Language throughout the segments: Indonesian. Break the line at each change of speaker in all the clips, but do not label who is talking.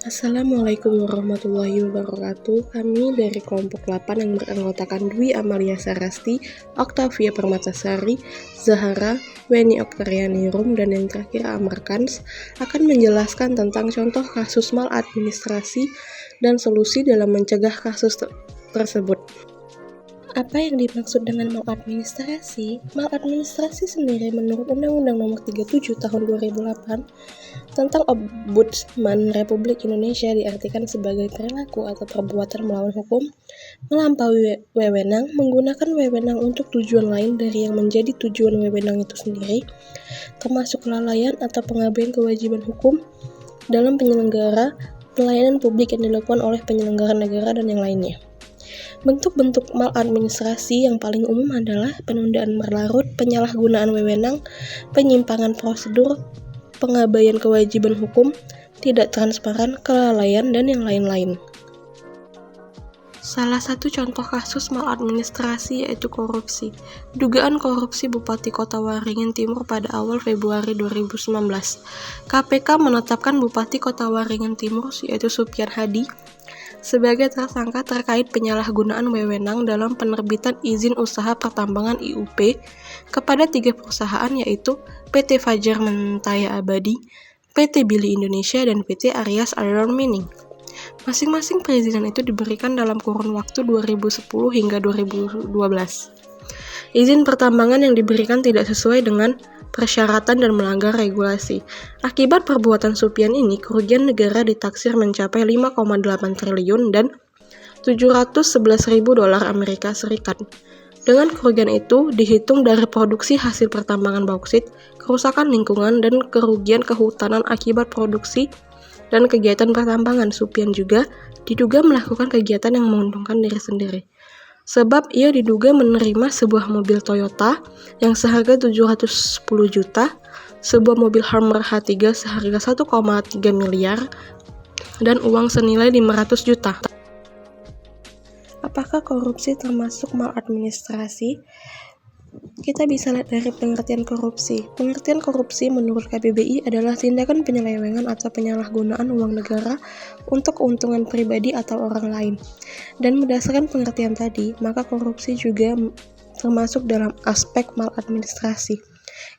Assalamualaikum warahmatullahi wabarakatuh. Kami dari kelompok 8 yang beranggotakan Dwi Amalia Sarasti, Octavia Permatasari, Zahara, Weni Oktarianirum, dan yang terakhir Amar Kans akan menjelaskan tentang contoh kasus maladministrasi dan solusi dalam mencegah kasus tersebut. Apa yang dimaksud dengan maladministrasi? Maladministrasi sendiri menurut Undang-Undang Nomor 37 Tahun 2008 tentang Ombudsman Republik Indonesia diartikan sebagai perilaku atau perbuatan melawan hukum, melampaui wewenang, menggunakan wewenang untuk tujuan lain dari yang menjadi tujuan wewenang itu sendiri, termasuk kelalaian atau pengabaian kewajiban hukum dalam penyelenggara pelayanan publik yang dilakukan oleh penyelenggara negara dan yang lainnya. Bentuk-bentuk maladministrasi yang paling umum adalah penundaan berlarut, penyalahgunaan wewenang, penyimpangan prosedur, pengabaian kewajiban hukum, tidak transparan, kelalaian, dan yang lain-lain. Salah satu contoh kasus maladministrasi yaitu korupsi. Dugaan korupsi Bupati Kota Waringin Timur pada awal Februari 2019. KPK menetapkan Bupati Kota Waringin Timur yaitu Supian Hadi sebagai tersangka terkait penyalahgunaan wewenang dalam penerbitan izin usaha pertambangan IUP kepada 3 perusahaan yaitu PT Fajar Mentaya Abadi, PT Billy Indonesia, dan PT Aryas Iron Mining. Masing-masing perizinan itu diberikan dalam kurun waktu 2010 hingga 2012. Izin pertambangan yang diberikan tidak sesuai dengan persyaratan dan melanggar regulasi. Akibat perbuatan Supian ini, kerugian negara ditaksir mencapai 5,8 triliun dan 711.000 dolar Amerika Serikat. Dengan kerugian itu dihitung dari produksi hasil pertambangan bauksit, kerusakan lingkungan, dan kerugian kehutanan akibat produksi dan kegiatan pertambangan. Supian juga diduga melakukan kegiatan yang menguntungkan diri sendiri. Sebab ia diduga menerima sebuah mobil Toyota yang seharga 710 juta, sebuah mobil Hummer H3 seharga 1,3 miliar, dan uang senilai 500 juta. Apakah korupsi termasuk maladministrasi? Kita bisa lihat dari pengertian korupsi. Pengertian korupsi menurut KBBI adalah tindakan penyelewengan atau penyalahgunaan uang negara untuk keuntungan pribadi atau orang lain. Dan berdasarkan pengertian tadi, maka korupsi juga termasuk dalam aspek maladministrasi,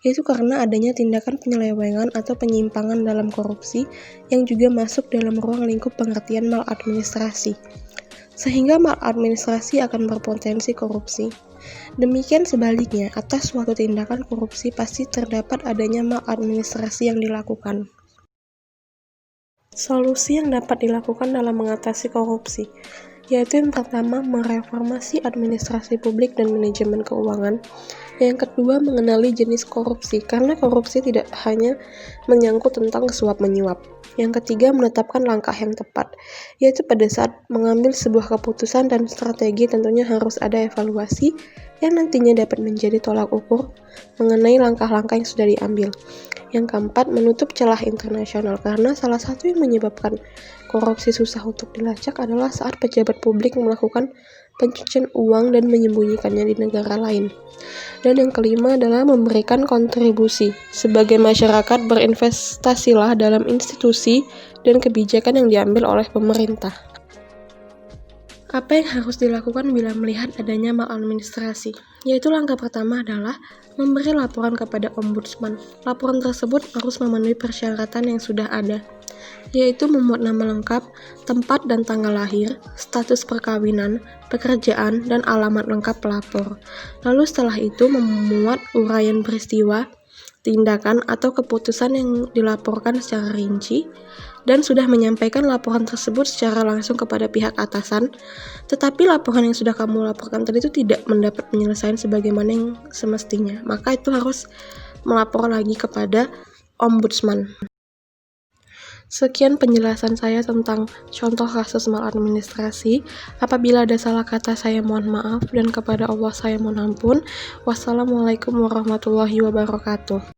yaitu karena adanya tindakan penyelewengan atau penyimpangan dalam korupsi yang juga masuk dalam ruang lingkup pengertian maladministrasi. Sehingga maladministrasi akan berpotensi korupsi. Demikian sebaliknya, atas suatu tindakan korupsi pasti terdapat adanya maladministrasi yang dilakukan. Solusi yang dapat dilakukan dalam mengatasi korupsi, yaitu yang pertama, mereformasi administrasi publik dan manajemen keuangan. Yang kedua, mengenali jenis korupsi, karena korupsi tidak hanya menyangkut tentang suap-menyuap. Yang ketiga, menetapkan langkah yang tepat, yaitu pada saat mengambil sebuah keputusan dan strategi tentunya harus ada evaluasi yang nantinya dapat menjadi tolak ukur mengenai langkah-langkah yang sudah diambil. Yang keempat, menutup celah internasional, karena salah satu yang menyebabkan korupsi susah untuk dilacak adalah saat pejabat publik melakukan pencucian uang dan menyembunyikannya di negara lain. Dan yang kelima adalah memberikan kontribusi. Sebagai masyarakat, berinvestasilah dalam institusi dan kebijakan yang diambil oleh pemerintah. Apa yang harus dilakukan bila melihat adanya maladministrasi? Yaitu langkah pertama adalah memberi laporan kepada Ombudsman. Laporan tersebut harus memenuhi persyaratan yang sudah ada, yaitu memuat nama lengkap, tempat dan tanggal lahir, status perkawinan, pekerjaan, dan alamat lengkap pelapor. Lalu setelah itu memuat uraian peristiwa, tindakan, atau keputusan yang dilaporkan secara rinci, dan sudah menyampaikan laporan tersebut secara langsung kepada pihak atasan, tetapi laporan yang sudah kamu laporkan tadi itu tidak mendapat penyelesaian sebagaimana yang semestinya, maka itu harus melapor lagi kepada Ombudsman. Sekian penjelasan saya tentang contoh kasus maladministrasi. Apabila ada salah kata saya mohon maaf, dan kepada Allah saya mohon ampun. Wassalamualaikum warahmatullahi wabarakatuh.